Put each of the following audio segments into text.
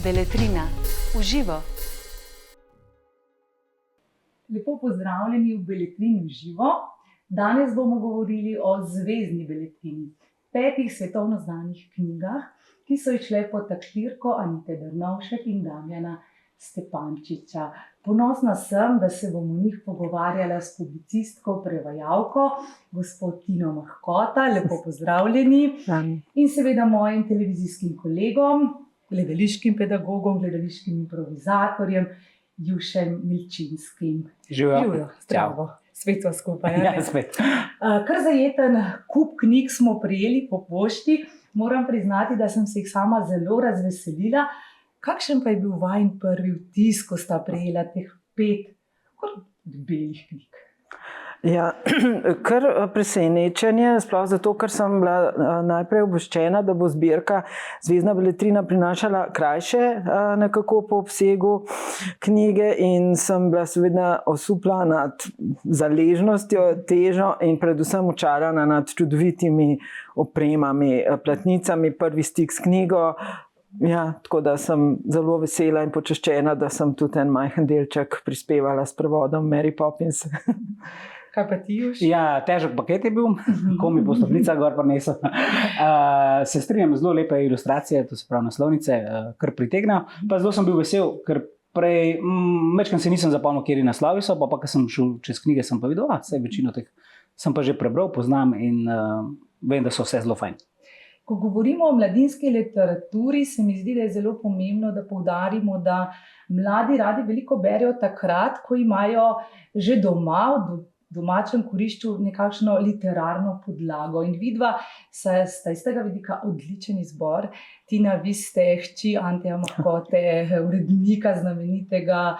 Beletrina v živo. Lepo pozdravljeni v Beletrini v živo. Danes bomo govorili o zvezni beletrini, 5 svetovno znanih knjigah, ki so izšle pod taktirko Anite Drnovšek in Damjana Stepančiča. Ponosna sem, da se bom o njih pogovarjala s publicistko, prevajalko, gospod Tino Mahkota. Lepo pozdravljeni. In seveda mojim televizijskim kolegom, gledališkim pedagogom, gledališkim improvizatorjem, Jušem Milčinskim. Živijo. Zdravo. Spet sva skupaj. Ja, spet. Kar zajeten kup knjig smo prejeli po pošti. Moram priznati, da sem se jih sama zelo razveselila. Kakšen pa je bil vajin prvi vtis, ko sta prejela teh 5 belih knjig? Ja, kar presenečenje, sploh zato, ker sem bila najprej obveščena, da bo zbirka Zvezna beletrina prinašala krajše nekako po obsegu knjige in sem bila seveda osupla nad zaležnostjo, težo in predvsem očarana nad čudovitimi opremami, platnicami, prvi stik s knjigo. Ja, tako da sem zelo vesela in počaščena, da sem tudi en majhen delček prispevala s prevodom Mary Poppins. Kaj pa ti, Juš? Ja, težek paket je bil, ko mi bo stopnica gor prinesel. Se strinjam, zelo lepe ilustracije, to se pravi naslovnice, kar pritegnejo. Pa zelo sem bil vesel, ker prej večkrat se nisem zapomnil, kjer naslovi so, pa ko sem šel čez knjige, sem pa videl, vsaj večino teh sem pa že prebral, poznam in vem, da so vse zelo fajn. Ko govorimo o mladinski literaturi, se mi zdi, da je zelo pomembno, da poudarimo, da mladi radi veliko berejo takrat, ko imajo že doma, v domačem kurišču, nekakšno literarno podlago. In vidva sta iz tega vidika odličen izbor. Tina, vi ste hči Anteja Mahkote, urednika znamenitega,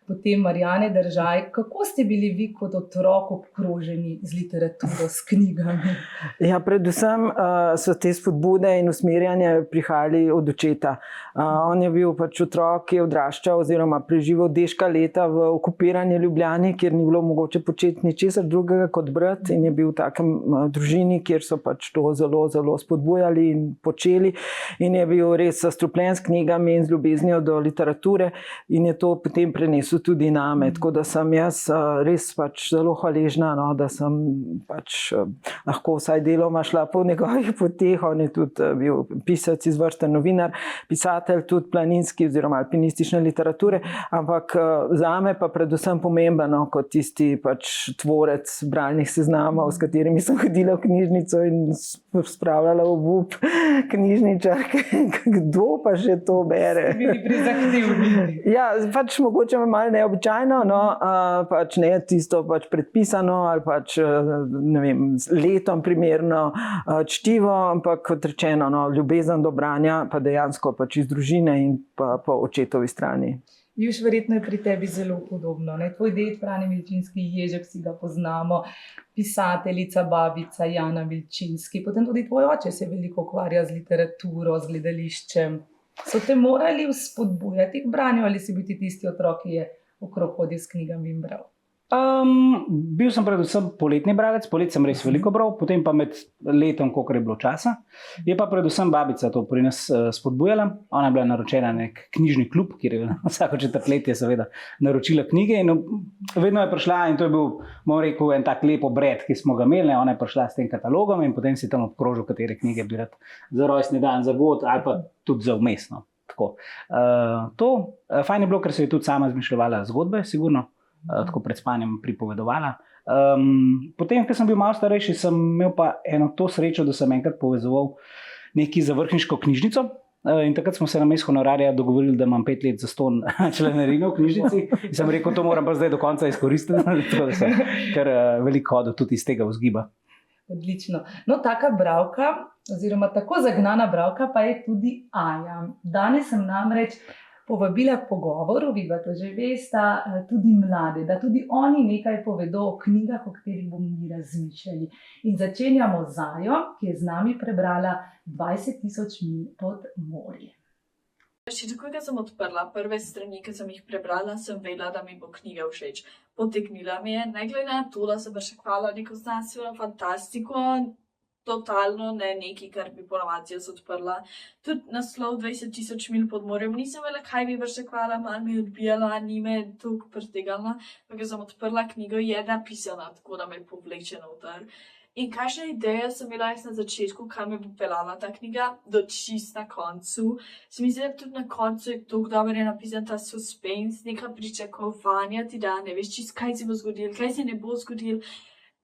potem Marjane Držaj. Kako ste bili vi kot otrok obkroženi z literaturo, s knjigami? Ja, predvsem so te spodbude in usmerjanje prihajali od očeta. On je bil pač otrok, ki je odraščal oziroma preživel deška leta v okupirani Ljubljani, kjer ni bilo mogoče početi ničesar drugega kot brati, in je bil v takem družini, kjer so pač to zelo, zelo spodbujali in počeli, in je bil res zastrupljen s knjigami in z ljubeznijo do literature in je to potem prenesel tudi name, tako da sem jaz res pač zelo hvaležna, no, da sem pač lahko vsaj deloma šla po njegovih poteh. On je tudi bil pisec, izvrsten novinar, pisatelj tudi planinski oziroma alpinistične literature, ampak zame pa predvsem pomembno kot tisti pač tvorec bralnih seznamov, s katerimi sem hodila v knjižnico in spravljala obup knjižničarke. Kdo pa že to bere? Ste bili prizahtevni. Ja, pač mogoče malo neobičajno, no, pač ne tisto pač predpisano ali pač, ne vem, letom primerno čtivo, ampak kot rečeno, no, ljubezen do branja pa dejansko pač iz družine in pa po očetovi strani. Juš, verjetno je pri tebi zelo podobno, ne? Tvoj ded Frane Milčinski, Ježek, si ga poznamo, pisateljica, babica Jana Milčinski, potem tudi tvoj oče se veliko ukvarja z literaturo, z gledališčem. So te morali vzpodbujati k branju ali si bil ti tisti otrok, ki je okrog hodil s knjigami in bral? Bil sem predvsem poletni bralec, poleti sem res veliko bral, potem pa med letom, kolikor je bilo časa. Je pa predvsem babica to pri nas spodbujala. Ona je bila naročena na nek knjižni klub, kjer je vsako četrtletje seveda naročila knjige in vedno je prišla, in to je bil, bom rekel, en tak lep obred, ki smo ga imeli. Ona je prišla s tem katalogom in potem si tam obkrožil, katere knjige bi rad za rojstni dan, za god ali pa tudi za vmesno. Tako. Fajn je bilo, ker se je tudi sama izmišljevala zgodbe, sigurno. Tako pred spanjem pripovedovala. Potem, ko sem bil malo starejši, sem imel pa eno to srečo, da sem enkrat povezoval nekaj za vrhniško knjižnico in takrat smo se na mesto honorarja dogovorili, da imam 5 let zastonj članarino v knjižnici in sem rekel, to moram pa zdaj do konca izkoristiti, tako da sem kar veliko hodil tudi iz tega vzgiba. Odlično. No, taka bralka oziroma tako zagnana bralka pa je tudi Aja. Danes sem namreč povabila k pogovoru, vi pa to že veste, tudi mlade, da tudi oni nekaj povedo o knjigah, o katerih bomo mi razmišljali. In začenjamo z Ajo, ki je z nami prebrala 20.000 milj pod morjem. Še takoj, ko sem odprla prve strani, ki sem jih prebrala, sem vedela, da mi bo knjiga všeč. Potegnila me je, ne glede na to, da sem pričakovala neko znanstveno fantastiko, totalno ne nekaj, kar bi ponovadi jaz odprla. Tudi naslov 20.000 milj pod morjem nisem vedela, kaj bi pričakovala, malo mi je odbijala, ni me toliko pritegnila, ampak sem odprla knjigo, je napisana tako, da me povleče noter. In kakšna ideja sem imela jaz na začetku, kam me bo peljala ta knjiga, do čist na koncu. Se mi zdi, da tudi na koncu je tako dobro je napisan ta suspense, neka pričakovanja ti da, ne veš čist, kaj se bo zgodilo, kaj se ne bo zgodilo.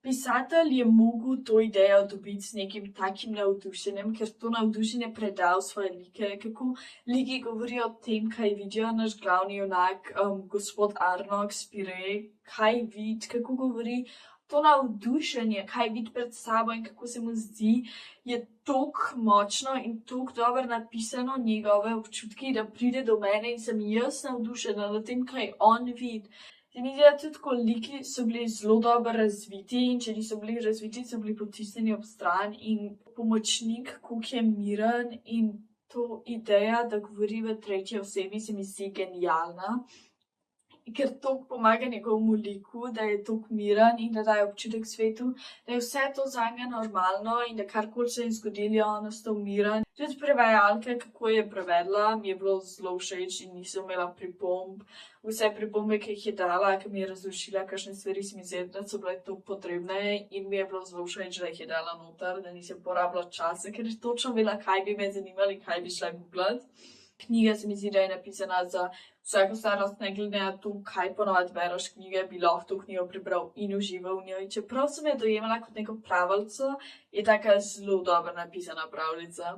Pisatelj je mogel to idejo dobiti s nekim takim navdušenjem, ker to navdušenje predal svoje like, kako liki govorijo o tem, kaj vidijo naš glavni junak, gospod Arnold Spire, kaj vidi, kako govori. To navdušenje, kaj vidi pred sabo in kako se mu zdi, je toliko močno in toliko dobro napisano, njegove občutki, da pride do mene in sem jaz navdušena nad tem, kaj on vidi. Se mi zdi, da tudi koliki so bili zelo dobro razviti in če niso bili razviti, so bili potisnjeni ob stran in pomočnik, kako je miren in to ideja, da govori v tretji osebi, se mi zdi genialna. Ker toliko pomaga njegovemu liku, da je toliko miren in da daje občutek svetu, da je vse to zanje normalno in da karkoli se je zgodilo, on ostal miren. Tudi prevajalka, kako je prevedla, mi je bilo zelo všeč in nisem imela pripomb. Vse pripombe, ki jih je dala, ki mi je razložila, kakšne stvari se mi zdi, da so bile toliko potrebne in mi je bilo zelo všeč, da jih je dala noter, da nisem porabila časa, ker je točno vedela, kaj bi me zanimalo in kaj bi šla googlat. Knjiga se mi zdi, da je napisana za vsako starost, ne glede na to, kaj ponovadi bereš knjige, bi lahko to knjigo prebral in užival v njoj. Čeprav sem jo dojemala kot neko pravljico, je taka zelo dobro napisana pravljica.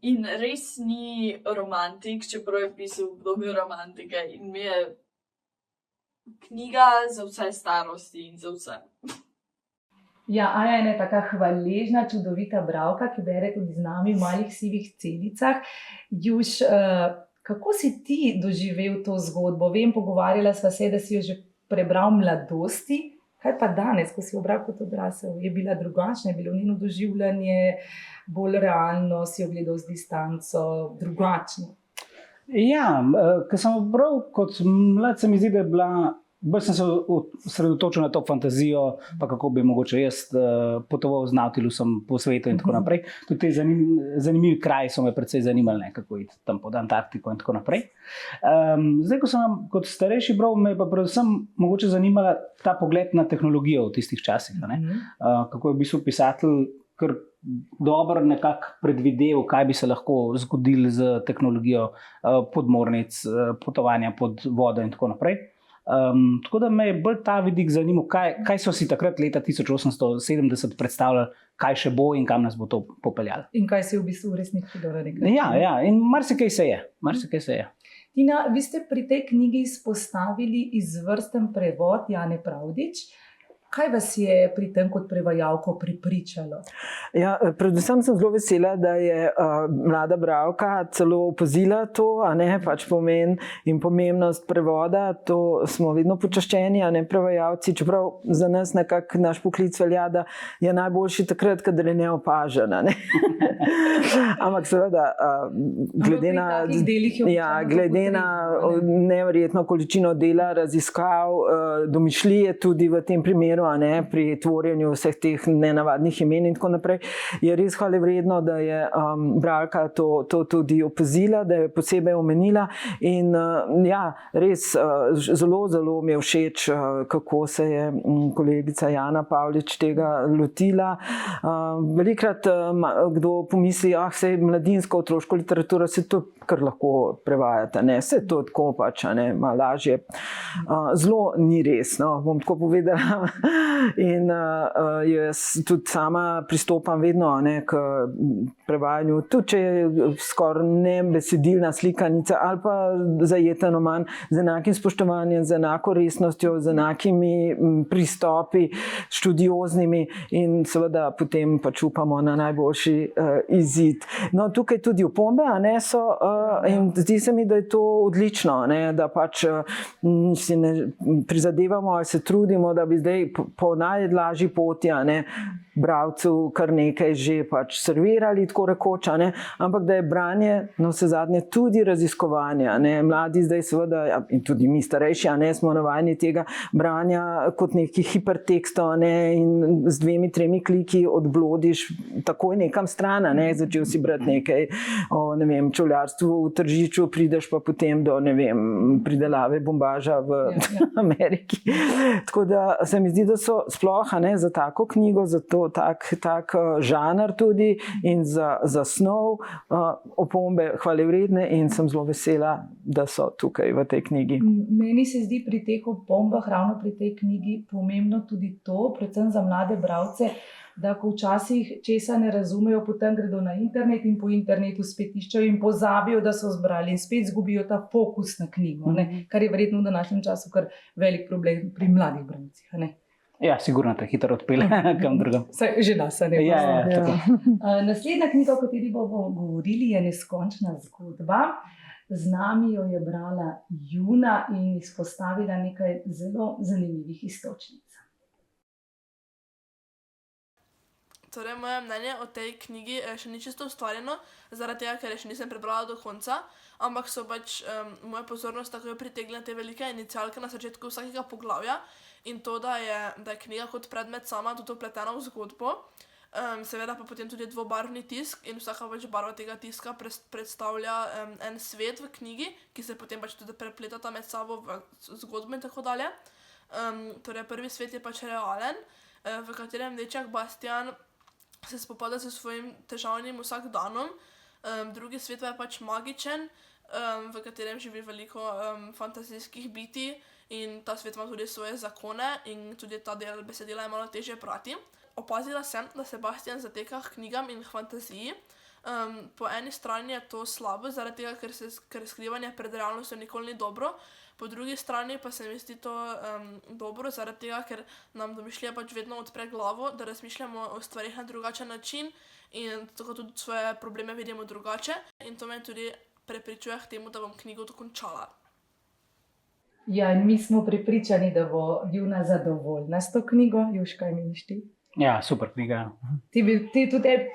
In res ni romantik, čeprav je pisal obdobje romantike in mi je knjiga za vse starosti in za vse. Ja, Aja je ena taka hvaležna, čudovita bralka, ki bere tudi z nami v malih sivih celicah. Juš, kako si ti doživel to zgodbo? Vem, pogovarjala sva se, da si jo že prebral v mladosti. Kaj pa danes, ko si jo bral kot odrasel? Je bila drugačna, je bilo njeno doživljanje bolj realno, si jo gledal z distanco, drugačno? Ja, ko sem jo bral kot mlad, se mi zdi, da je bila. Bolj sem se osredotočil na to fantazijo, pa kako bi mogoče jaz potoval z Nautilusom po svetu in tako naprej. Tudi te zanimivi kraji so me predvsej zanimali, kako iti tam pod Antarktiko in tako naprej. Zdaj, ko sem kot starejši bral, me je pa predvsem mogoče zanimala ta pogled na tehnologijo v tistih časih. Kako je v bistvu pisatelj kar dobro nekako predvideval, kaj bi se lahko zgodilo z tehnologijo podmornic, potovanja pod vodo in tako naprej. Tako da me je bolj ta vidik zanimal, kaj so si takrat leta 1870 predstavljali, kaj še bo in kam nas bo to popeljalo. In kaj se je v bistvu v resnici dogajalo. Ja, in marsikaj se je. Tina, vi ste pri tej knjigi izpostavili izvrsten prevod Jane Pravdič. Kaj vas je pri tem kot prevajalko prepričalo? Ja, predvsem sem zelo vesela, da je mlada bralka celo opazila to, pač pomen in pomembnost prevoda. To smo vedno počaščeni, prevajalci, čeprav za nas nekako naš poklic velja, da je najboljši takrat, kadar je neopažen. Ampak seveda, glede na neverjetno količino dela, raziskav, domišljije tudi v tem primeru, pri tvorjenju vseh teh nenavadnih imen in tako naprej, je res hvalevredno, da je bralka to tudi opazila, da je posebej omenila in ja, res zelo, zelo mi je všeč, kako se je kolegica Jana Pavlič tega lotila. Velikrat kdo pomisli, saj mladinsko otroško literaturo se to kar lahko prevajate, se to tako pač, malo lažje. Zelo ni res, bom tako povedala. In jaz tudi sama pristopam vedno k prevajanju, tudi če je skoraj ne besedilna slikanica ali pa zajeten roman, z enakim spoštovanjem, z enako resnostjo, z enakimi pristopi, študioznimi in seveda potem pač upamo na najboljši izid. No, tukaj tudi opombe, so in zdi se mi, da je to odlično, da pač si ne prizadevamo ali se trudimo, da bi zdaj po najlažji poti bralcu kar nekaj že pač servirali, tako rekoč, ampak da je branje na vse zadnje tudi raziskovanje. Mladi zdaj seveda, in tudi mi starejši, smo navajeni tega branja kot nekih hipertekstov in z 2-3 kliki odblodiš takoj nekam stran, začel si brati nekaj o, ne vem, čevljarstvu v Tržiču, prideš pa potem do, ne vem, pridelave bombaža v Ameriki. Tako da se mi zdi, da so sploh za tako knjigo, za to tak žanr tudi in za snov opombe hvalevredne in sem zelo vesela, da so tukaj v tej knjigi. Meni se zdi pri teh opombah, ravno pri tej knjigi, pomembno tudi to, predvsem za mlade bralce, da ko včasih česa ne razumejo, potem gredo na internet in po internetu spet iščejo in pozabijo, da so zbrali in spet zgubijo ta fokus na knjigo, kar je verjetno v današnjem času kar velik problem pri mladih bralcih. Ja, sigurno te hitro odpelje kam drugam. Že nas, ne? Ja. Naslednja knjiga, o kateri bomo govorili, je Neskončna zgodba. Z nami jo je brala Juna in izpostavila nekaj zelo zanimivih iztočnic. Torej, moje mnenje o tej knjigi še ni čisto ustvarjeno, zaradi tega, ker še nisem prebrala do konca, ampak so moja pozornost tako pritegnila te velike inicialke na začetku vsakega poglavja in to, da je knjiga kot predmet sama tudi vpletena v zgodbo. Seveda pa potem tudi dvobarvni tisk in vsaka barva tega tiska predstavlja en svet v knjigi, ki se potem tudi prepletata med sabo v zgodbo in tako dalje. Torej, prvi svet je realen, v katerem deček Bastian se spopada s svojim težavnim vsakdanom. Drugi svet pa je magičen, v katerem živi veliko fantazijskih bitij in ta svet ima tudi svoje zakone in tudi ta del besedila je malo težje brati. Opazila sem, da se Bastian zateka k knjigam in k fantaziji. Po eni strani je to slabo, zaradi tega, ker skrivanje pred realnostjo nikoli ni dobro. Po drugi strani pa se mi zdi to dobro, zaradi tega, ker nam domišljija vedno odpre glavo, da razmišljamo o stvarih na drugačen način in tako tudi svoje probleme vidimo drugače. In to me tudi prepričuje k temu, da bom knjigo dokončala. Ja, in mi smo prepričani, da bo Juna zadovoljna s to knjigo. Juš, kaj meniš ti? Ja, super knjiga.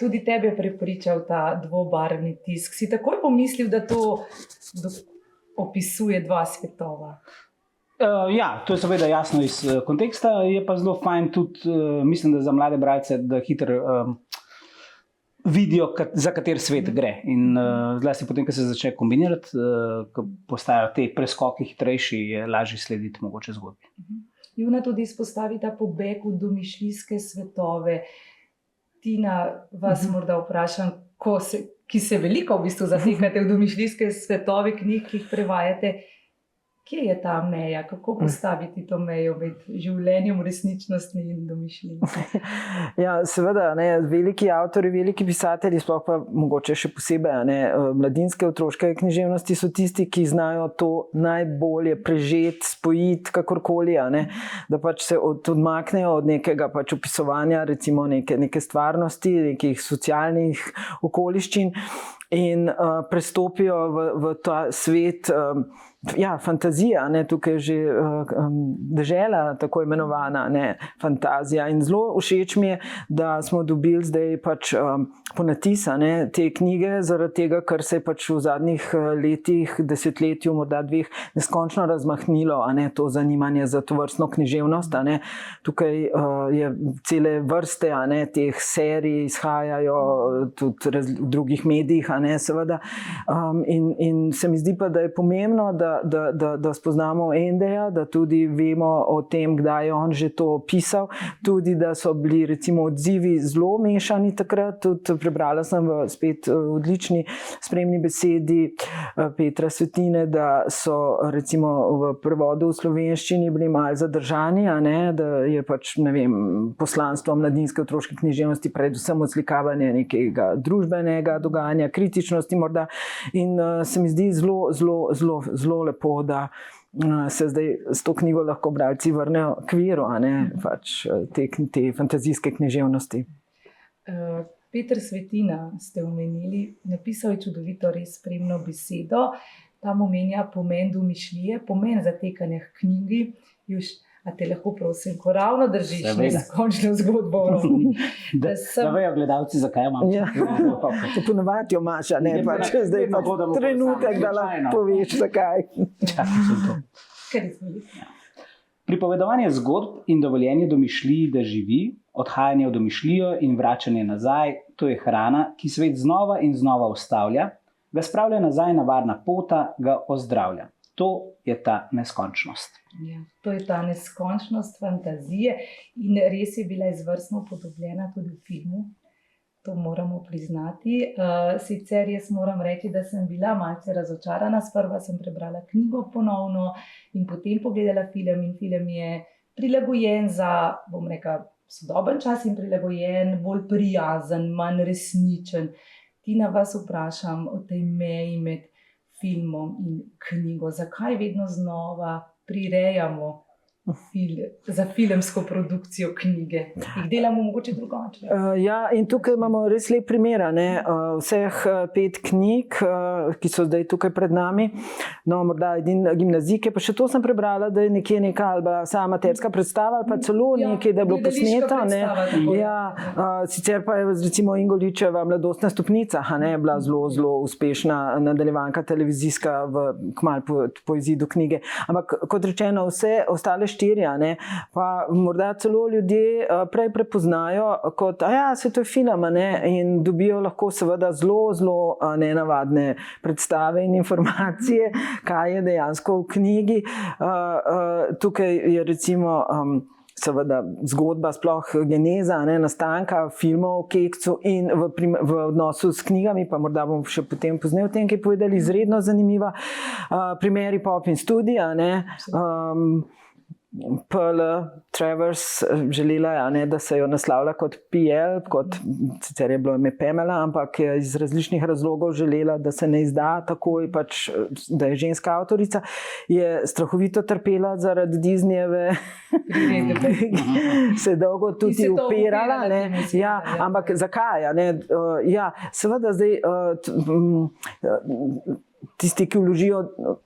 Tudi tebe prepričal ta dvobarvni tisk. Si takoj pomislil, da to opisuje dva svetova? Ja, to je seveda jasno iz konteksta, je pa zelo fajn tudi, mislim, da za mlade bralce, da hitro vidijo, za kater svet gre. In zlasti potem, ko se začne kombinirati, ko postajajo te preskoki hitrejši, je lažje slediti mogoče zgodbi. Juna tudi izpostavi ta pobeg v domišljijske svetove. Tina, vas morda vprašam, ki se veliko v bistvu zatekate v domišljijske svetove knjig, ki jih prevajate. Kje je ta meja? Kako postaviti to mejo med življenjem, resničnostmi in domišljijo? Ja, seveda, veliki avtori, veliki pisatelji, sploh pa mogoče še posebej mladinske otroške književnosti so tisti, ki znajo to najbolje prežeti, spojiti, kakorkoli, da pač se odmaknejo od nekega pač opisovanja, recimo neke stvarnosti, nekih socialnih okoliščin in prestopijo v ta svet. Ja, fantazija, tukaj je že dežela tako imenovana, fantazija. In zelo všeč mi je, da smo dobili zdaj pač ponatisa te knjige, zaradi tega, ker se je pač v zadnjih letih, desetletju, morda 2, neskončno razmahnilo to zanimanje za tovrstno književnost. Tukaj je cele vrste teh serij izhajajo tudi v drugih medijih, seveda. In se mi zdi pa, da je pomembno, da spoznamo Endeja, da tudi vemo o tem, kdaj je on že to pisal, tudi da so bili recimo odzivi zelo mešani takrat, tudi prebrala sem v spet odlični spremni besedi Petra Svetine, da so recimo v prevodu v slovenščini bili malo zadržani, da je pač, ne vem, poslanstvo mladinske otroške književnosti predvsem odslikavanje nekega družbenega dogajanja, kritičnosti morda in se mi zdi zelo lepo, da se zdaj s to knjigo lahko bralci vrnejo k viru, pač te fantazijske književnosti. Peter Svetina ste omenili, napisal je čudovito res spremno besedo, tam omenja pomen domišljije, pomen zatekanja k knjigi. Juš, A te lahko prosim, ko ravno držiš Seveda. neskončno zgodbo o Romi. Da vejo gledalci, zakaj imam. Ja. Ponovadi jo imaš, a ne Je pač pa- zdaj vedno pa hodimo po trenutek, samem da lahko slučajno. poveš, zakaj. Kar izvoli. Pripovedovanje zgodb in dovoljenje domišljiji, da živi, odhajanje v domišljijo in vračanje nazaj, to je hrana, ki svet znova in znova ustavlja, ga spravlja nazaj na varna pota, ga ozdravlja. To je ta neskončnost. Ja, to je ta neskončnost fantazije in res je bila izvrstno upodobljena tudi v filmu. To moramo priznati. Sicer jaz moram reči, da sem bila malce razočarana. Sprva sem prebrala knjigo ponovno in potem pogledala film. In film je prilagojen za, bom rekla, sodoben čas in prilagojen, bolj prijazen, manj resničen. Tina, vas vprašam o tej meji med filmom in knjigo. Zakaj vedno znova prirejamo za filmsko produkcijo knjige? Jih delamo mogoče drugače? Ja, in tukaj imamo res lep primer, ne? Vseh 5 knjig, ki so zdaj tukaj pred nami. No, morda edina gimnazijke, pa še to sem prebrala, da je nekje neka ali sama amaterska predstava, ali pa celo nekaj, da je bilo posneto. Ja, sicer pa je recimo Ingoličeva Mladostna stopnica, bila zelo uspešna nadaljevanka televizijska kmalu po izidu knjige. Ampak kot rečeno, vse ostale 4, pa morda celo ljudje prej prepoznajo kot, se to je film, in dobijo lahko seveda zelo nenavadne predstave in informacije, kaj je dejansko v knjigi. Tukaj je recimo seveda zgodba, sploh geneza, nastanka filmov o Kekcu in v odnosu s knjigami, pa morda bomo še potem pozneje o tem kaj povedali, izredno zanimiva. Primeri Pop in Studia, PL Travers želela je, da se jo naslavlja kot PL, sicer je bilo ime Pamela, ampak je iz različnih razlogov želela, da se ne izda takoj, pač, da je ženska avtorica. Je strahovito trpela zaradi Disneyjeve, se je dolgo tudi upirala. Ja, ampak zakaj? Ja, seveda zdaj tisti, ki vložijo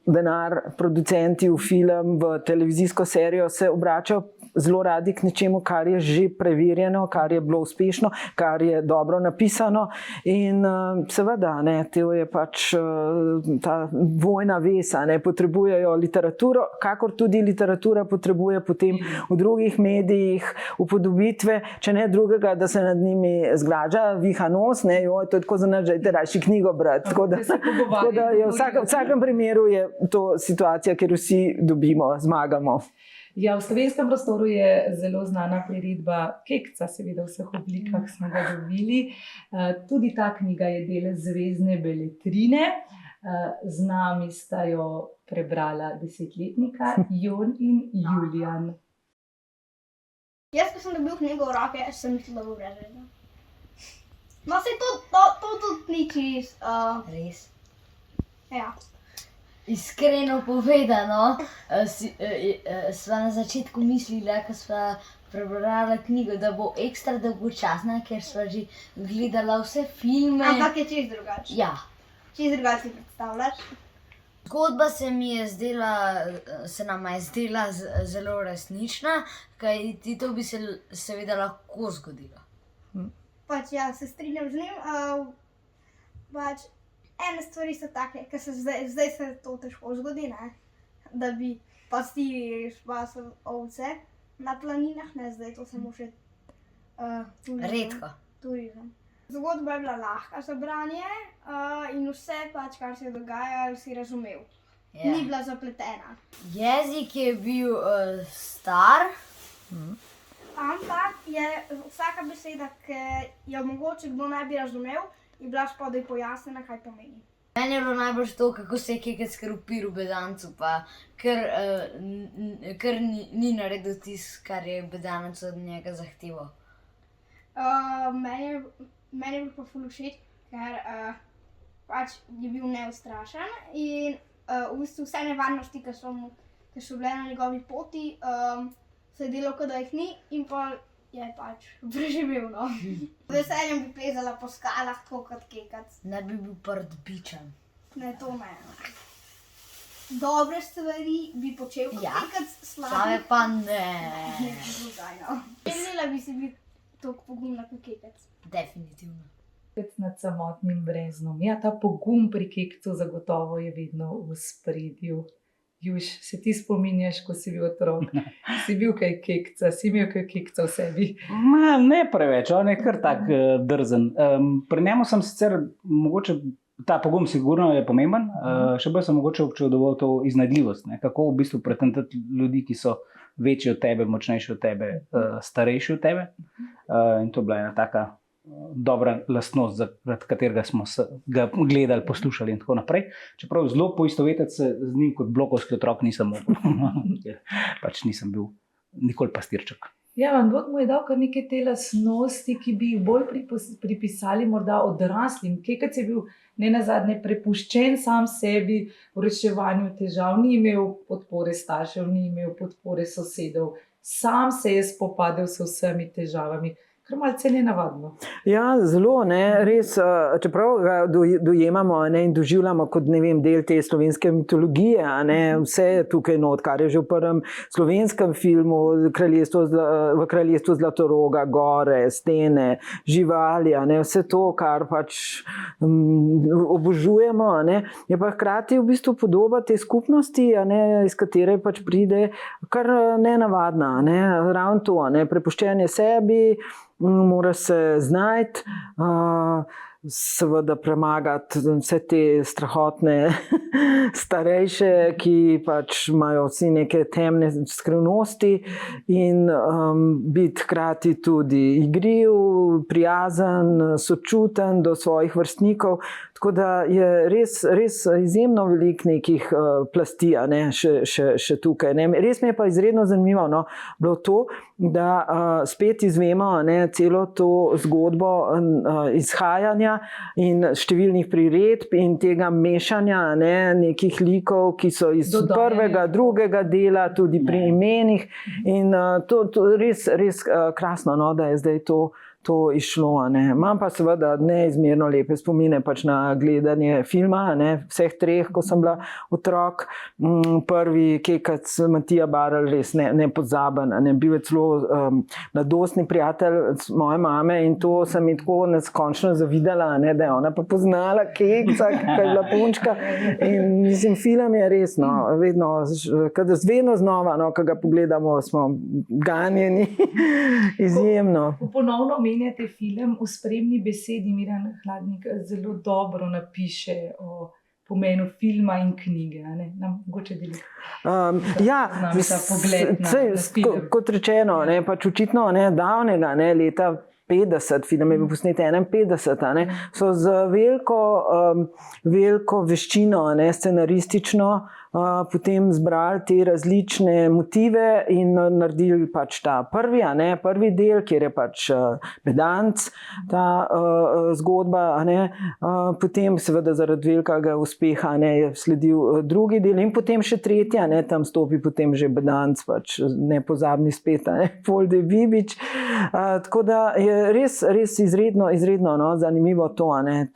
denar, producenti v film, v televizijsko serijo, se obračajo zelo radi k nečemu, kar je že preverjeno, kar je bilo uspešno, kar je dobro napisano. In seveda, to je pač ta vojna vez, potrebujejo literaturo, kakor tudi literatura potrebuje potem v drugih medijih upodobitve, če ne drugega, da se nad njimi zgraža, viha nos, to je tako za nas, da rajši knjigo brati. Tako da je v vsakem primeru je to situacija, kjer vsi dobimo, zmagamo. Ja, v slovenskem prostoru je zelo znana priredba Kekca, seveda v vseh oblikah smo ga dobili. Tudi ta knjiga je del zvezdne beletrine. Z nami sta jo prebrala 10-letnika Jon in Julijan. Jaz, ko sem dobil knjigo v roke, sem mislil, da bo brezvezna. No, se to tudi ni čisto. Res. Ja. Iskreno povedano, sva na začetku mislila, ko sva prebrala knjigo, da bo ekstra dolgočasna, ker sva že gledala vse filme. Ampak je čisto drugače. Ja. Čisto drugače si predstavljaš. Zgodba se nama je zdela zelo resnična, kajti to bi se seveda lahko zgodilo. Pač ja, se strinjam z njim. Pač ene stvari so take, ker se zdaj se to težko zgodi, da bi pastirji špasili ovce na planinah, zdaj to samo še Redko. Turizem. Zgodba je bila lahka za branje in vse pač, kar se je dogajalo, si razumel. Ja. Ni bila zapletena. Jezik je bil star. Ampak je vsaka beseda, ki jo mogoče kdo ne bi razumel, je bila spodaj pojasnjena, kaj pomeni. Meni je bilo najbolj to, kako se je Kekec kropir v bedancu, pa ker ni naredil tisto, kar je bedanec od njega zahteval. Meni je bil pa ful všeč, ker pač je bil neustrašen in v bistvu vse nevarnosti, ki so bile na njegovi poti, se je delal, kot da jih ni in pa je pač preživel. Z veseljem bi plezala po skalah, tako kot Kekec. Ne bi bil prdbičan. Ne, to ne. dobre stvari bi počel kot Ja. kekec, Same slabe pa ne. Želela bi si biti toliko pogumna kot kekec. Definitivno. Kekec nad samotnim breznom. Ja, ta pogum pri kekcu zagotovo je vedno v spredju. Juž, se ti spominjaš, ko si bil otrok? Si bil kaj kekca, si imel kaj kekca v sebi? Ne preveč, on je kar tak drzen. Pri njemu sem sicer mogoče, ta pogum sigurno je pomemben, še bolj sem mogoče občudoval to iznajdljivost, ne? Kako v bistvu pretentati ljudi, ki so večji od tebe, močnejši od tebe, starejši od tebe. In to je bila ena taka dobra lastnost, zaradi katerega smo ga gledali, poslušali in tako naprej. Čeprav zelo poistovetiti se z njim kot blokovski otrok nisem mogel, ker pač nisem bil nikoli pastirček. Ja, vam Bog mu je dal kar neke te lastnosti, ki bi jih bolj pripisali morda odraslim. Kekec je bil nenazadnje prepuščen sam sebi v reševanju težav, ni imel podpore staršev, ni imel podpore sosedov, sam se je spopadel s vsemi težavami. Kar malce nenavadno. Ja, zelo, ne, res, čeprav ga dojemamo, ne, in doživljamo kot, ne vem, del te slovenske mitologije, ne, vse je tukaj not, kar je že v prvem slovenskem filmu, v kraljestvu Zlatoroga, gore, stene, živali, ne, vse to, kar pač obožujemo, ne, je pa hkrati v bistvu podoba te skupnosti, ne, iz katere pač pride kar nenavadna, ne, ravno to, ne, prepuščenje sebi, mora se znajti, seveda premagati vse te strahotne starejše, ki pač imajo vsi neke temne skrivnosti in biti hkrati tudi igriv, prijazen, sočuten do svojih vrstnikov. Tako da je res izjemno veliko nekih plasti, ne, še tukaj. Ne. Res mi je pa izredno zanimivo, no, bilo to, da spet izvemo, ne, celo to zgodbo izhajanja in številnih priredb in tega mešanja, ne, nekih likov, ki so iz prvega, drugega dela, tudi pri imenih. In to res krasno, no, da je zdaj to išlo. Ne. Imam pa seveda neizmerno lepe spomine pač na gledanje filma, ne, vseh treh, ko sem bila otrok. Prvi kekec Matija Barl, res nepozaben, ne, bil je celo mladostni prijatelj moje mame in to sem ji tako neskončno zavidala, ne, da je ona pa poznala kekca, ki je bila punčka. In mislim, film je res, no, vedno znova, no, ko ga pogledamo, smo ganjeni, izjemno. Ponovno omenjate film v spremni besedi. Miran Hladnik zelo dobro napiše o pomenu filma in knjige. Nam mogoče deliti. Ja, kot rečeno, ne, pač očitno davnega, ne, leta 50, film je bil posnet 51, ne, so z veliko veščino, ne, scenaristično potem zbrali te različne motive in naredili pač ta prvi del, kjer je pač Bedanc, ta zgodba, ne, potem seveda zaradi velikega uspeha, ne, je sledil drugi del in potem še tretja, ne, tam stopi potem že Bedanc, pač nepozabni spet, ne, Folde Bibič, tako da je res izredno, no, zanimivo to, ne,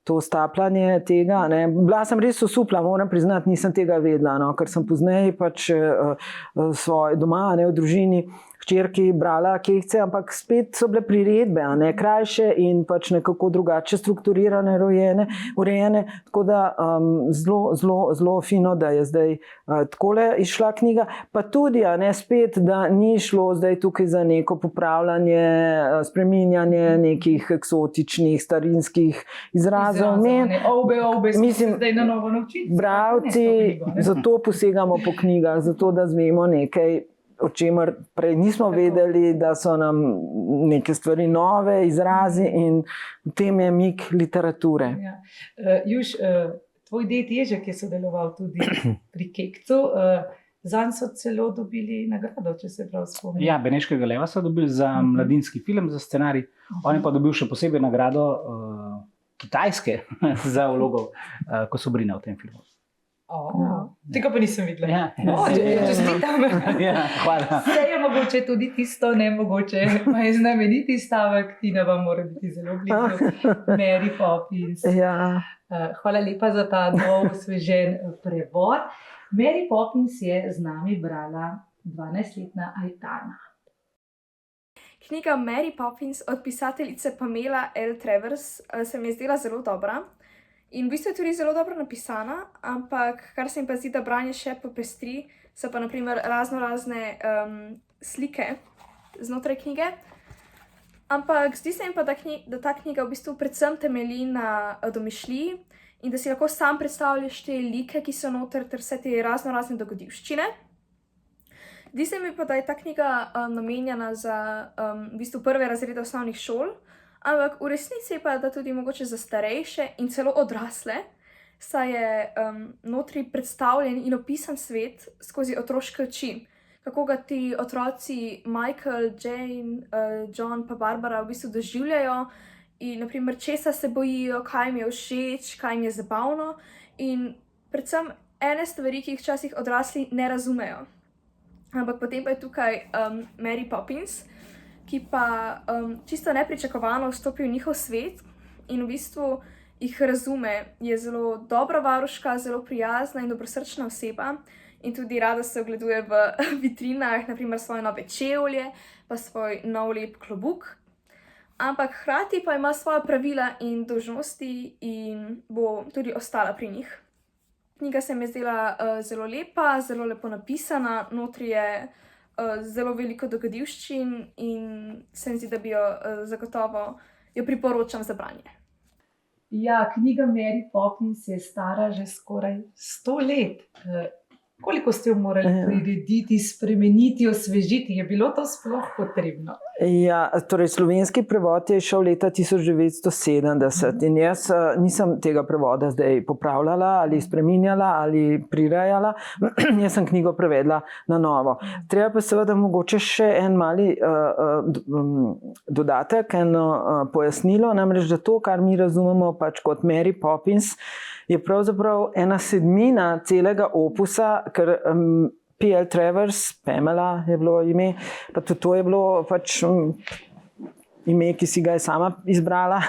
to stapljanje tega, ne. Bila sem res osupla, moram priznati, nisem tega vedela, no, ker sem pozneje pač svoje doma, ne, v družini hčerki brala kekce, ampak spet so bile priredbe, ne, krajše in pač nekako drugače strukturirane, urejene, tako da zelo fino, da je zdaj takole izšla knjiga, pa tudi, ne, spet, da ni šlo zdaj tukaj za neko popravljanje, spreminjanje nekih eksotičnih, starinskih izrazov. Mislim, zdaj na novo naučiti. Bralci, zato posegamo po knjigah, zato da zvemo nekaj, o čemer prej nismo vedeli, da so nam neke stvari nove, izrazi in v tem je mik literature. Ja. Juž, tvoj ded Ježek je sodeloval tudi pri kekcu. Zanj so celo dobili nagrado, če se prav spomnim. Ja, Beneškega leva so dobili za mladinski film, za scenarij. On je pa dobil še posebej nagrado Kitajske za vlogo Kosobrina v tem filmu. Tega pa nisem videla. Ja. Čestitam. Ja, hvala. Vse je mogoče tudi tisto nemogoče. Moj znameniti stavek, Tina vam mora biti zelo blizu. Mary Poppins. Ja. Hvala lepa za ta nov, osvežen prevod. Mary Poppins je z nami brala 12-letna Aitana. Knjiga Mary Poppins od pisateljice Pamela L. Travers se mi je zdela zelo dobra. In v bistvu je tudi zelo dobro napisana, ampak kar se mi pa zdi, da branje še popestri, so pa naprimer razne slike znotraj knjige. Ampak zdi se mi pa, da ta knjiga v bistvu predvsem temelji na domišljiji in da si lahko sam predstavljaš te like, ki so noter, ter vse te razne dogodivščine. Zdi se mi pa, da je ta knjiga namenjena za v bistvu prve razrede osnovnih šol, ampak v resnici pa je da tudi mogoče za starejše in celo odrasle, saj je notri predstavljen in opisan svet skozi otroške oči. Kako ga ti otroci Michael, Jane, John pa Barbara v bistvu doživljajo in naprimer česa se bojijo, kaj jim je všeč, kaj jim je zabavno in predvsem ene stvari, ki jih včasih odrasli ne razumejo. Ampak potem pa je tukaj Mary Poppins, ki pa čisto nepričakovano vstopi v njihov svet in v bistvu jih razume. Je zelo dobra varuška, zelo prijazna in dobrosrčna oseba in tudi rada se ogleduje v vitrinah, naprimer svoje nove čevlje, pa svoj nov lep klobuk. Ampak hkrati pa ima svoja pravila in dolžnosti in bo tudi ostala pri njih. Knjiga se mi je zdela zelo lepa, zelo lepo napisana, notri je zelo veliko dogodivščin in se mi zdi, da bi jo zagotovo priporočam za branje. Ja, knjiga Mary Poppins je stara že skoraj 100 let. Koliko ste jo morali prirediti, spremeniti, osvežiti? Je bilo to sploh potrebno? Ja, torej slovenski prevod je šel leta 1970 in jaz nisem tega prevoda zdaj popravljala ali spreminjala ali prirejala. Jaz sem knjigo prevedla na novo. Treba pa seveda mogoče še en mali dodatek, eno pojasnilo, namreč da to, kar mi razumemo pač kot Mary Poppins, je pravzaprav ena sedmina celega opusa, ker P.L. Travers, Pamela je bilo ime, pa tudi to je bilo pač ime, ki si ga je sama izbrala,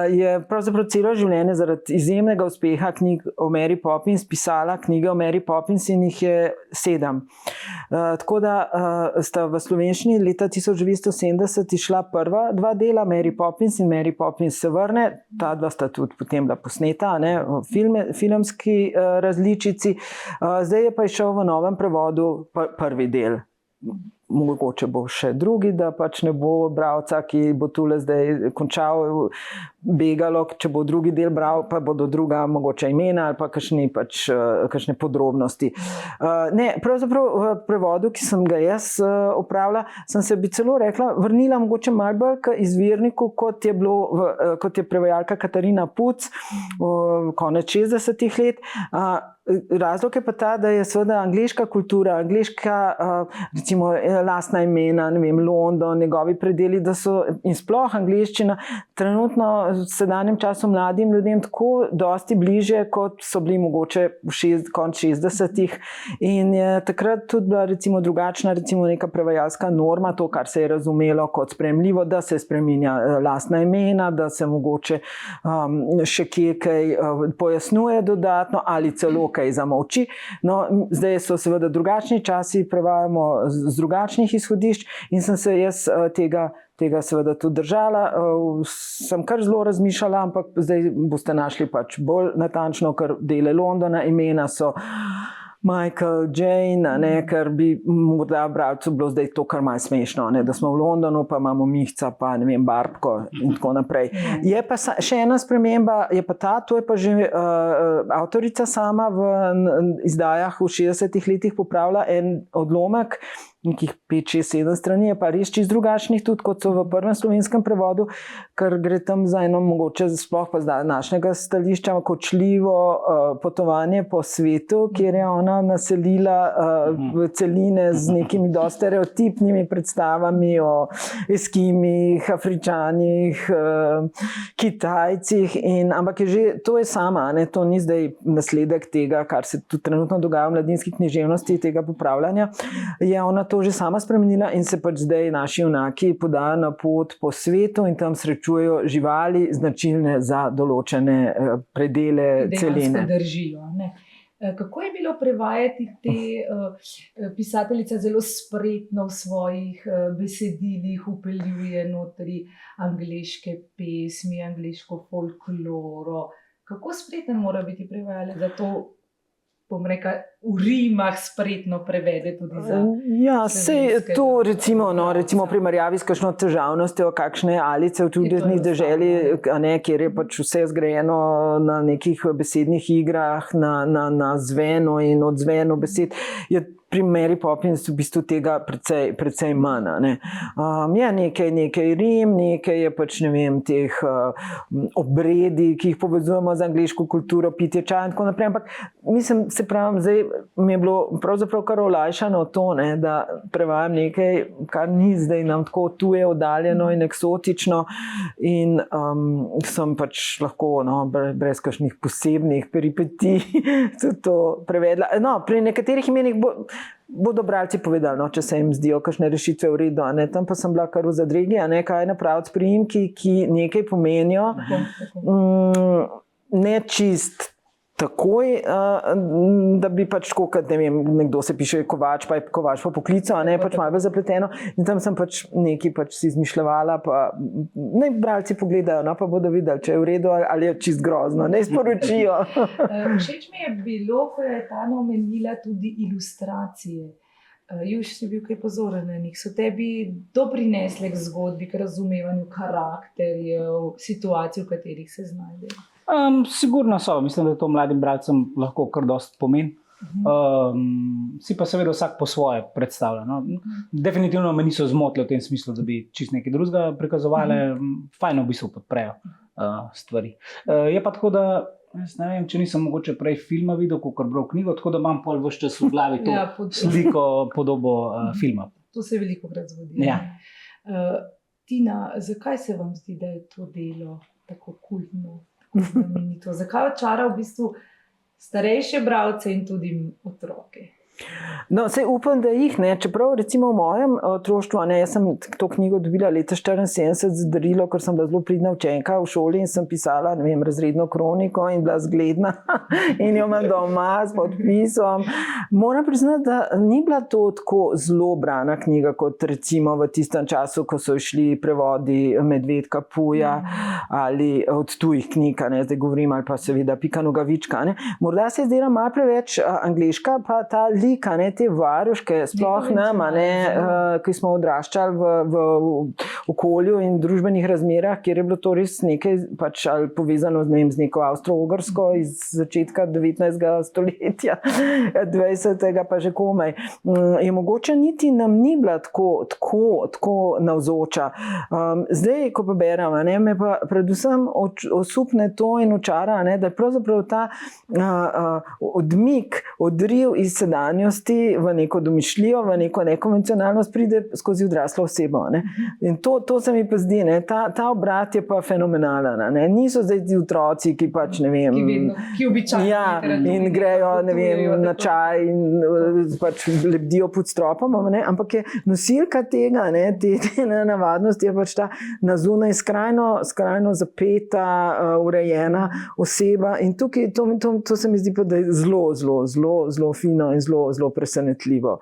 je pravzaprav celo življenje zaradi izjemnega uspeha knjig o Mary Poppins pisala knjige o Mary Poppins in jih je 7. Tako da sta v slovenščini leta 1970 išla prva 2 dela, Mary Poppins in Mary Poppins se vrne, ta 2 sta tudi potem bila posneta, v filmski različici. Zdaj je pa išel v novem prevodu prvi del. Mogoče bo še drugi, da pač ne bo bralca, ki bo tule zdaj končal, begalo, če bo drugi del bral, pa bodo druga mogoče imena ali pa kakšne podrobnosti. Ne, pravzaprav v prevodu, ki sem ga jaz opravila, sem se bi celo rekla, vrnila mogoče malo bolj k izvirniku, kot je prevajalka Katarina Puc, konec 60. let. Razlog je pa ta, da je seveda angleška kultura, angleška recimo lastna imena, ne vem, London, njegovi predeli, da so in sploh angleščina trenutno v sedanjem času mladim ljudem tako dosti bliže, kot so bili mogoče konec 60-ih in je takrat tudi bila recimo drugačna neka prevajalska norma, to, kar se je razumelo kot sprejemljivo, da se spreminja lastna imena, da se mogoče še kje kaj pojasnjuje dodatno ali celo kaj zamolči. No, zdaj so seveda drugačni časi, prevajamo z drugačnih izhodišč in sem se jaz tega seveda tudi držala. Sem kar zelo razmišljala, ampak zdaj boste našli pač bolj natančno, ker dele Londona, imena so Michael, Jane, ker bi morda bralcu bilo zdaj to kar malo smešno, da smo v Londonu, pa imamo Mihca, pa ne vem, Barbko in tako naprej. Je pa še ena sprememba, je pa ta, to je pa že avtorica sama v izdajah v 60-ih letih popravila en odlomek, nekih 5, 6, 7 strani, je pa res čist drugačnih, tudi kot so v prvem slovenskem prevodu, ker gre tam za eno mogoče sploh pa z današnjega stališča kočljivo potovanje po svetu, kjer je ona naselila v celine z nekimi dosti stereotipnimi predstavami o Eskimih, Afričanih, Kitajcih, ampak to je sama, ne, to ni zdaj nasledek tega, kar se tudi trenutno dogaja v mladinski književnosti, tega popravljanja, je ona to že sama spremenila in se pač zdaj naši junaki podajo na pot po svetu in tam srečujejo živali, značilne za določene predele celine. Dejansko držijo, ne. Kako je bilo prevajati te pisateljice zelo spretno v svojih besedilih, vpeljuje notri angleške pesmi, angleško folkloro. Kako spreten mora biti prevajalec, da to, bom rekla, v rimah spretno prevede tudi za... Ja, sej to recimo primerjavi s kakšno težavnostjo, kakšne alice v čudežnih deželi, kjer je pač vse zgrajeno na nekih besednih igrah, na zvenu in odzvenu besed, je pri Mary Poppins v bistvu tega precej manj. Je nekaj rim, nekaj je pač, ne vem, teh obredi, ki jih povezujemo z angleško kulturo, pitje čaja in tako naprej, ampak mislim, se pravim, zdaj mi je bilo pravzaprav kar olajšano to, ne, da prevajam nekaj, kar ni zdaj nam tako tuje, oddaljeno in eksotično in sem pač lahko brez kakšnih posebnih peripetij tudi to prevedla. Pri nekaterih imenih bodo bralci povedali, če se jim zdijo kakšne rešitve v redu, tam pa sem bila kar v zadregi, kaj napraviti s priimki, ki nekaj pomenijo, ne čist takoj, da bi pač kot, ne vem, nekdo se piše Kovač, pa je Kovač po poklicu, pač malo bolj zapleteno in tam sem pač nekaj pač si izmišljala, pa naj bralci pogledajo, pa bodo videli, če je v redu ali je čist grozno, ne sporočijo. Všeč mi je bilo, ko je Tanja omenila tudi ilustracije. Juš, si bil kaj pozoren na njih? So tebi doprinesle k zgodbi, k razumevanju karakterjev, situacij, v katerih se znajdejo? Sigurno so, mislim, da to mladim bralcem lahko kar dosti pomeni. Si pa seveda vsak po svoje predstavlja. Definitivno me niso zmotile v tem smislu, da bi čist nekaj drugega prikazovali, fajno v bistvu podprejo stvari. Je pa tako, da ne vem, če nisem mogoče prej filma videl, kakor bral knjigo, tako da imam pol ves čas v glavi to sliko, podobo filma. To se velikokrat zgodi. Tina, zakaj se vam zdi, da je to delo tako kultno? Zakaj očara v bistvu starejše bralce in tudi otroke? Sej upam, da jih ne, čeprav recimo v mojem otroštvu, jaz sem to knjigo dobila leta 1974 z darilo, ker sem bila zelo pridna učenka v šoli in sem pisala, ne vem, razredno kroniko in bila zgledna in jo imam doma s podpisom. Moram priznati, da ni bila to tako zelo brana knjiga, kot recimo v tistem času, ko so šli prevodi Medvedka Puja ali od tujih knjig, zdaj govorim, ali pa seveda Pika Nogavička. Morda se je zdela malo preveč angleška, pa ta te varuške, sploh nam, ki smo odraščali v okolju in družbenih razmerah, kjer je bilo to res nekaj pač ali povezano z neko Avstro-Ogrsko iz začetka 19. stoletja, 20. pa že komaj. Je mogoče niti nam ni bila tako navzoča. Zdaj, ko pa berem, me pa predvsem osupne to in očara, da je pravzaprav ta odmik, odriv iz sedanja v neko domišljijo, v neko nekonvencionalnost pride skozi odraslo osebo. In to se mi pa zdi, ta obrat je pa fenomenalen. Niso zdaj ti otroci, ki pač, ne vem, ki običajno in grejo, ne vem, na čaj in pač lebdijo pod stropom, ampak je nosilka tega, te navadnosti je pač ta na zunaj skrajno zapeta, urejena oseba in tukaj to se mi zdi pa, da je zelo fino in zelo presenetljivo.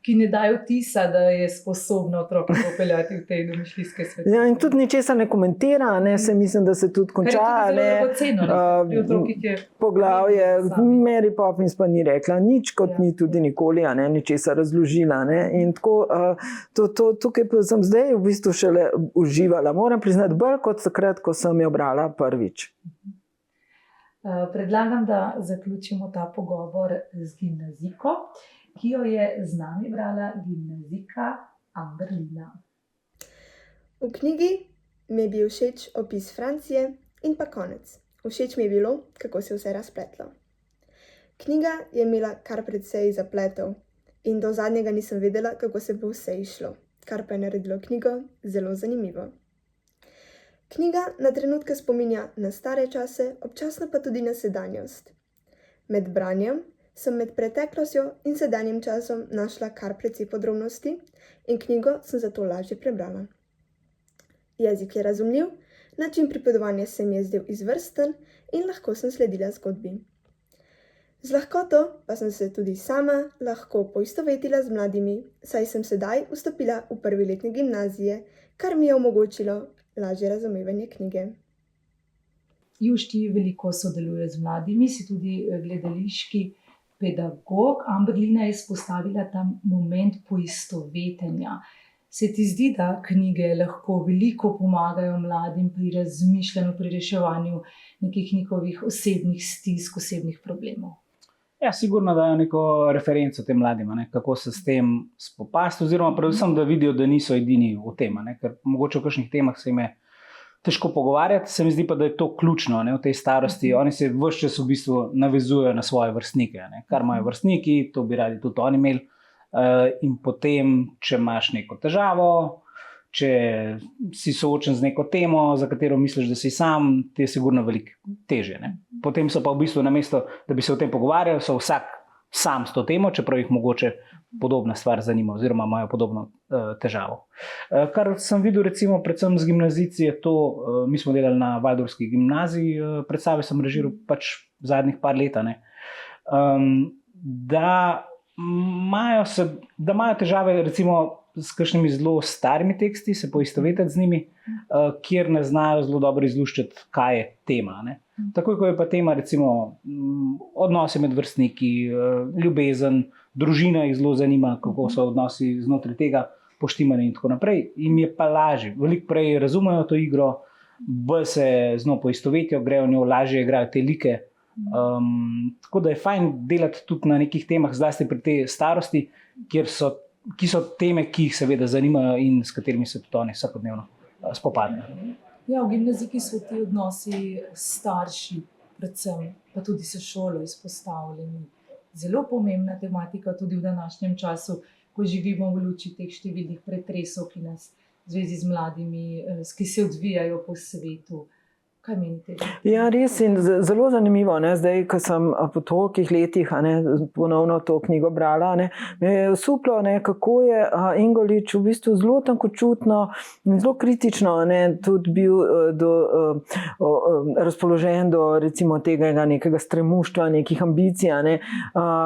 Ki ne dajo vtisa, da je sposobna otroka popeljati v te domišljijske svete. Ja, in tudi ničesar ne komentira, se mislim, da se tudi konča. Kar je tudi zelo dragoceno, pri otrokih je... Poglavje, Mary Poppins pa ni rekla nič, kot ni tudi nikoli, ničesar razložila. In tako, tukaj pa sem zdaj v bistvu šele uživala. Moram priznati, bolj kot takrat, ko sem jo brala prvič. Predlagam, da zaključimo ta pogovor z gimnazijko ki jo je z nami brala gimnazijka Amberlina. V knjigi mi je bil všeč opis Francije in pa konec. Všeč mi je bilo, kako se vse razpletlo. Knjiga je imela kar precej zapletov in do zadnjega nisem vedela, kako se bo vse išlo, kar pa je naredilo knjigo zelo zanimivo. Knjiga na trenutke spominja na stare čase, občasno pa tudi na sedanjost. Med branjem sem med preteklostjo in sedanjim časom našla kar precej podrobnosti in knjigo sem zato lažje prebrala. Jezik je razumljiv, način pripovedovanja se mi je zdel izvrsten in lahko sem sledila zgodbi. Z lahkoto pa sem se tudi sama lahko poistovetila z mladimi, saj sem sedaj vstopila v prvi letnik gimnazije, kar mi je omogočilo lažje razumevanje knjige. Juš, ti veliko sodeluje z mladimi, si tudi gledališki pedagog. Amberlina je izpostavila ta moment poistovetenja. Se ti zdi, da knjige lahko veliko pomagajo mladim pri razmišljanju, pri reševanju nekih njihovih osebnih stisk, osebnih problemov? Ja, sigurno dajo neko referenco tem mladim, kako se s tem spopasti, oziroma predvsem, da vidijo, da niso edini v tem, ker mogoče v kakšnih temah se jim je težko pogovarjati, se mi zdi pa, da je to ključno v tej starosti. Oni se ves čas v bistvu navezujejo na svoje vrstnike, kar imajo vrstniki, to bi radi tudi oni imeli. In potem, če imaš neko težavo, če si soočen z neko temo, za katero misliš, da si sam, ti je sigurno veliko težje. Potem so pa v bistvu namesto, da bi se o tem pogovarjali, so vsak sam s to temo, čeprav jih mogoče podobna stvar zanima oziroma imajo podobno težavo. Kar sem videl recimo predvsem z gimnazijci je to, mi smo delali na Valdorfski gimnaziji, predstave sem režiral pač zadnjih par let, da imajo težave recimo s kakšnimi zelo starimi teksti, se poistovetiti z njimi, kjer ne znajo zelo dobro izluščiti, kaj je tema. Takoj, ko je pa tema recimo odnosi med vrstniki, ljubezen, družina jih zelo zanima, kako so odnosi znotraj tega poštimani in tako naprej, jim je pa lažje, veliko prej razumejo to igro, bolj se z njo poistovetijo, grejo v njo, lažje igrajo te like. Tako da je fajn delati tudi na nekih temah, zlasti pri tej starosti, ki so teme, ki jih seveda zanimajo in s katerimi se tudi oni vsakodnevno spopadajo. Ja, v gimnaziji so ti odnosi s starši, predvsem, pa tudi s šolo izpostavljeni. Zelo pomembna tematika tudi v današnjem času, ko živimo v luči teh številnih pretresov, ki nas v zvezi z mladimi, ki se odvijajo po svetu. Kaj menite? Ja, res in zelo zanimivo, zdaj, ko sem po tolikih letih ponovno to knjigo brala, me je osuplo, kako je Ingolič v bistvu zelo tankočutno in zelo kritično tudi bil razpoložen do recimo tega nekega stremuštva, nekih ambicij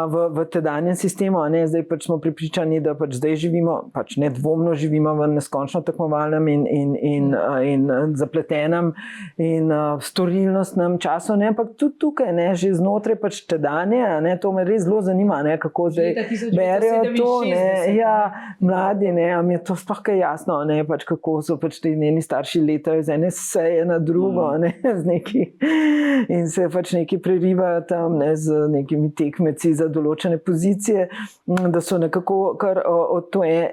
v tedanjem sistemu. Zdaj pač smo prepričani, da pač zdaj živimo, pač nedvomno živimo v neskončno tekmovalnem in zapletenem in storilnostnem času, ampak tudi tukaj, že znotraj pač tedanje, to me res zelo zanima, kako zdaj berejo to, mladi, a mi je to sploh kaj jasno, pač kako so pač ti njeni starši letajo z ene seje na drugo, z neki in se pač neki prerivajo tam, z nekimi tekmeci za določene pozicije, da so nekako kar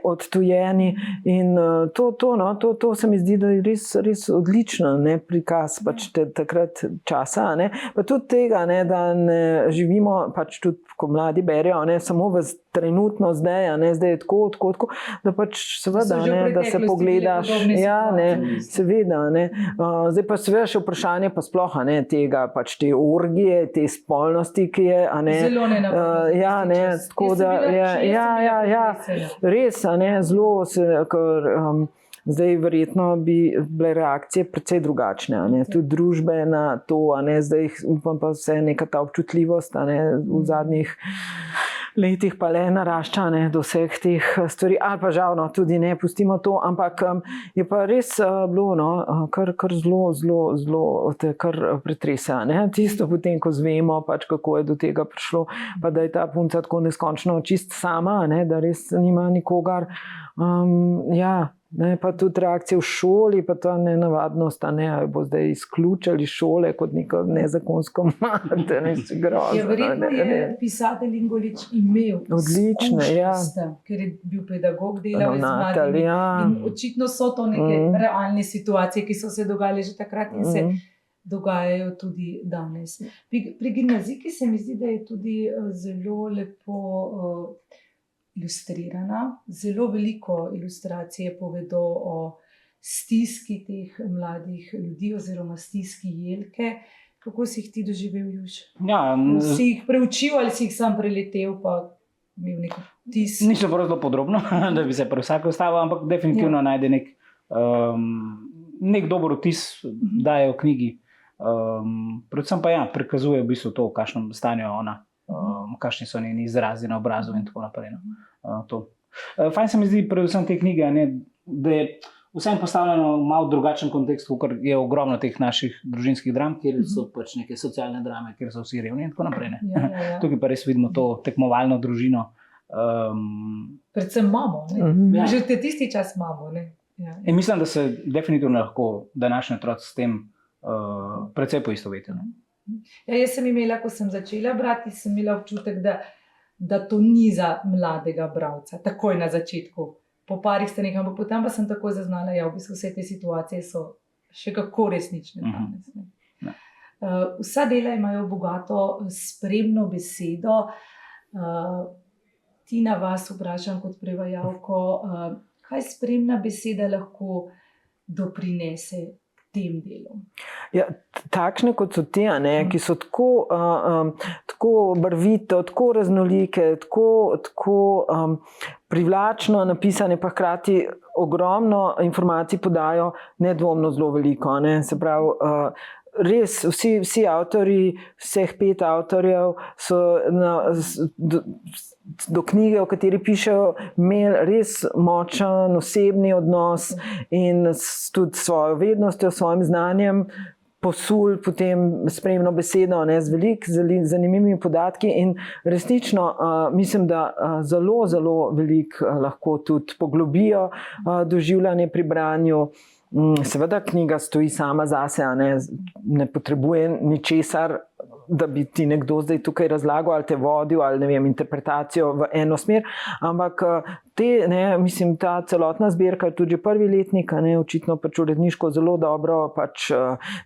odtujeni in to se mi zdi, da je res odlično, prikaz pač takrat časa, pa tudi tega, da ne živimo, pač tudi ko mladi berejo, samo v trenutno zdaj, zdaj je tako, da pač seveda, da se pogledaš, seveda, zdaj pa seveda še vprašanje pa sploh, tega pač te orgije, te spolnosti, ki je, zelo nenavadno. Tako da, res, zelo se, ker zdaj verjetno bi bile reakcije precej drugačne, tudi družbe na to, zdaj upam pa vse neka ta občutljivost v zadnjih letih pa le narašča do vseh teh stvari, ali pa žal, tudi ne, pustimo to, ampak je pa res bilo, kar zelo te kar pretresa, tisto potem, ko zvemo, pač kako je do tega prišlo, pa da je ta punca tako neskončno čist sama, da res nima nikogar, Ne, pa tudi reakcije v šoli, pa to nenavadnost, ali bo zdaj izključili iz šole kot neko nezakonsko mater. Verjetno je pisatelj Ingolič imel odlične, s tem, ker je bil pedagog, delal z mladimi. Ja. In očitno so to neke realne situacije, ki so se dogajale že takrat in se dogajajo tudi danes. Pri gimnazijki se mi zdi, da je tudi zelo lepo ilustrirana. Zelo veliko ilustracije povedo o stiski teh mladih ljudi oziroma stiski Jelke. Kako si jih ti doživel, Juš? Ja, si jih preučil ali si jih sam preletel, pa imel nek vtis? Nisem prav zelo podrobno, da bi se pri vsakem ustavil, ampak definitivno najde nek dober vtis, daje v knjigi. Predvsem pa prikazuje v bistvu to, v kakšnem stanju ona, kakšni so njeni izrazi na obrazu in tako naprej. Fajn se mi zdi predvsem te knjige, da je vsem postavljeno v malo drugačen kontekst, kot je ogromno teh naših družinskih dram, kjer so pač neke socialne drame, kjer so vsi revni in tako naprej. Tukaj pa res vidimo to tekmovalno družino. Predvsem mamo, že v tisti čas mamo. In mislim, da se definitivno lahko današnji otroci s tem precej poistovetijo. Jaz sem imela, ko sem začela brati, sem imela občutek, da to ni za mladega bralca, takoj na začetku, po parih straneh, ampak potem pa sem takoj zaznala, da v bistvu vse te situacije so še kako resnične danes. Vsa dela imajo bogato spremno besedo. Tina, vas vprašam kot prevajalko, kaj spremna beseda lahko doprinese tem delom? Takšne kot so te, ki so tako barvite, tako raznolike, tako privlačno napisane, pa hkrati ogromno informacij podajo, nedvomno zelo veliko. Se pravi, res vsi avtorji, vseh 5 avtorjev so do knjige, o kateri pišejo, imeli res močan osebni odnos in tudi s svojo vednostjo, s svojim znanjem posul potem spremno besedo z veliko zanimivimi podatki in resnično mislim, da zelo, zelo veliko lahko tudi poglobijo doživljanje pri branju. Seveda knjiga stoji sama zase, ne potrebuje ničesar, da bi ti nekdo zdaj tukaj razlagal ali te vodil ali interpretacijo v eno smer, ampak mislim, ta celotna zbirka je tudi prvi letnik, očitno pač uredniško zelo dobro pač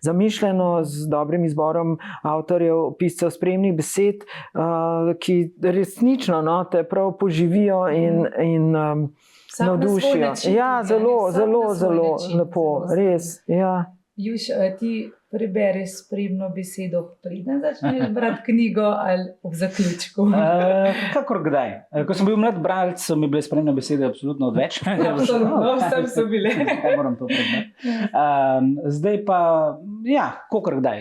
zamišljeno, z dobrim izborom avtorjev, piscev spremnih besed, ki resnično te prav poživijo in navdušijo. Ja, zelo, zelo, zelo lepo, res. Juš, ti prebereš spremno besedo, preden začneš brati knjigo ali ob zaključku? Kakor kdaj. Ko sem bil mlad bralec, so mi bile spremne besede absolutno odveč. Absolutno, vsem so bile. Kaj moram to prebrati. Zdaj pa, kakor kdaj.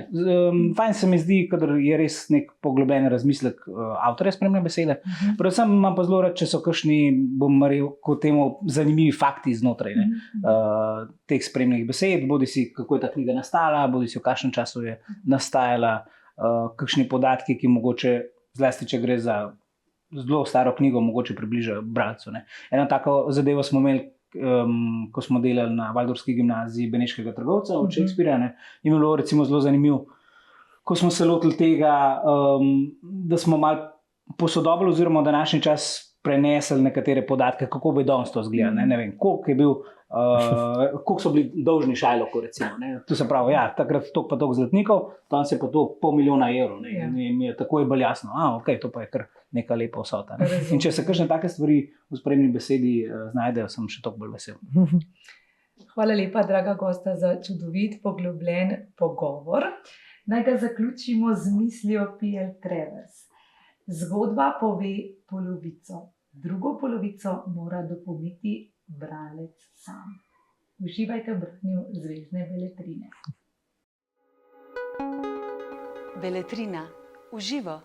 Fajn se mi zdi, kadar je res nek poglobljen razmislek avtorja spremne besede. Predvsem imam pa zelo rad, če so kakšni, bom rekel temu, zanimivi fakti znotraj teh spremnih besed, bodisi kako je ta knjiga nastala, bodisi v kakšnem času je nastajala, kakšni podatki, ki mogoče, zlasti če gre za zelo staro knjigo, mogoče približajo bralcu. Eno tako zadevo smo imeli, ko smo delali na Valdorfski gimnaziji Beneškega trgovca od Shakespearea, in bilo recimo zelo zanimivo, ko smo se lotili tega, da smo malo posodobili oziroma v današnji čas prenesli nekatere podatke, kako bi danes to izgledalo. Ne vem, koliko so bili dolžni Shylockov, recimo. To se pravi, takrat toliko pa toliko zlatnikov, tam se pa to $500,000 evrov. In mi je takoj bolj jasno, to pa je kar neka lepa vsota. In če se kakšne take stvari v spremni besedi znajdejo, sem še toliko bolj vesel. Hvala lepa, draga gosta, za čudovit, poglobljen pogovor. Naj ga zaključimo z mislijo P.L. Travers. Zgodba pove polovico, drugo polovico mora dopolniti bralec sam. Uživajte v branju Zvezdne beletrine. Beletrina. Uživo.